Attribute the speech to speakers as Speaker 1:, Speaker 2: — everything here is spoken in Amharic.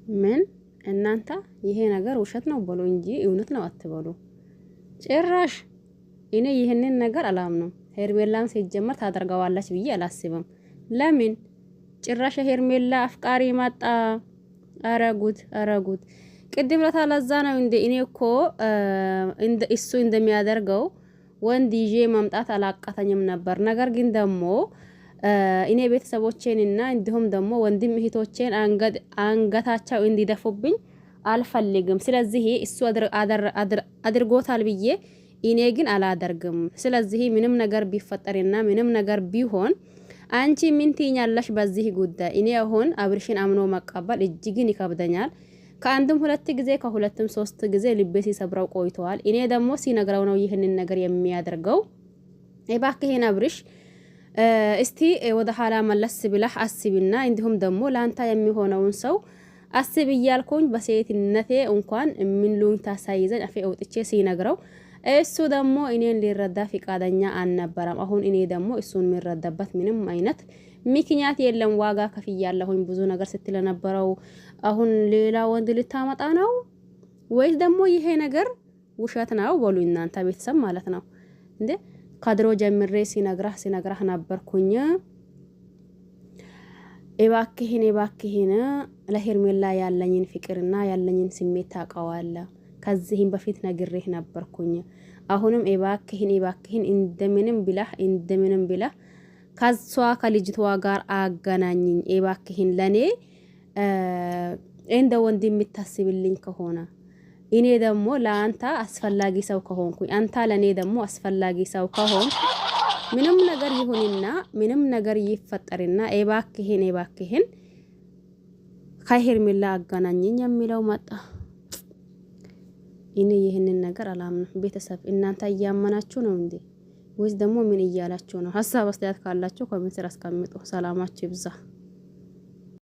Speaker 1: ምን እናንተ ይሄ ነገር ውሸት ነው በሉ እንጂ እውነት ነው አትበሉ። ጭራሽ እኔ ይሄንን ነገር አላምነው። ሄርሜላም ሲጀመር ታደርገዋለች ብዬ አላስብም። ለምን ጭራሽ ሄርሜላ አፍቃሪ መጣ? አረጉት ቅድም ለታላዛ ነው እንዴ? እኔ እኮ እንደ እሱ እንደሚያደርገው ወንድ ይዤ መምጣት አላቃተኝም ነበር። ነገር ግን ደግሞ እኔ ቤተሰቦቼንና እንዲሁም ደግሞ ወንድም እህቶቼን አንገታቸው እንዲደፉብኝ አልፈልግም። ስለዚህ እሱ አድርጎታል ብዬ እኔ ግን አላደርግም። ስለዚህ ምንም ነገር ቢፈጠርና ምንም ነገር ቢሆን አንቺ ምን ትኛለሽ በዚህ ጉዳይ? እኔ አሁን አብርሽን አምኖ መቀበል እጅግን ይከብደኛል። ከአንድም ሁለት ጊዜ ከሁለትም ሶስት ጊዜ ልቤ ሲሰብረው ቆይተዋል። እኔ ደግሞ ሲነግረው ነው ይህንን ነገር የሚያደርገው። እባክህን አብርሽ እስቲ ወደ ኋላ መለስ ብለህ አስብና እንዲሁም ደግሞ ላንታ የሚሆነውን ሰው አስብ እያልኩኝ በሴትነቴ እንኳን ምን ሉኝ ታሳይዘኝ አፌ አውጥቼ ሲነግረው እሱ ደግሞ እኔን ሊረዳ ፍቃደኛ አልነበረም። አሁን እኔ ደግሞ እሱን የሚረዳበት ምንም አይነት ምክንያት የለም። ዋጋ ከፍያለሁኝ ብዙ ነገር ስትል ነበረው። አሁን ሌላ ወንድ ልታመጣ ነው ወይስ ደግሞ ይሄ ነገር ውሸት ነው? በሉ እናንተ ቤተሰብ ማለት ነው እንዴ። ከድሮ ጀምሬ ሲነግራህ ነበርኩኝ። እባክህን ለሄርሜላ ያለኝን ፍቅርና ያለኝን ስሜት ታውቀዋለህ። ከዚህም በፊት ነግሬህ ነበርኩኝ። አሁንም እባክህን እንደምንም ብለህ ከሷ ከልጅቷ ጋር አገናኝኝ። እባክህን ለኔ እንደ ወንድ የምታስብልኝ ከሆነ እኔ ደግሞ ለአንተ አስፈላጊ ሰው ከሆንኩኝ አንተ ለኔ ደግሞ አስፈላጊ ሰው ከሆን ምንም ነገር ይሁንና ምንም ነገር ይፈጠርና እባክህን ከሄርሜላ አገናኝኝ የሚለው መጣ። እኔ ይህንን ነገር አላምንም። ቤተሰብ እናንተ እያመናችሁ ነው እንዴ ወይስ ደግሞ ምን እያላችሁ ነው? ሀሳብ አስተያየት ካላችሁ ኮሜንት ስር አስቀምጡ። ሰላማችሁ ይብዛ።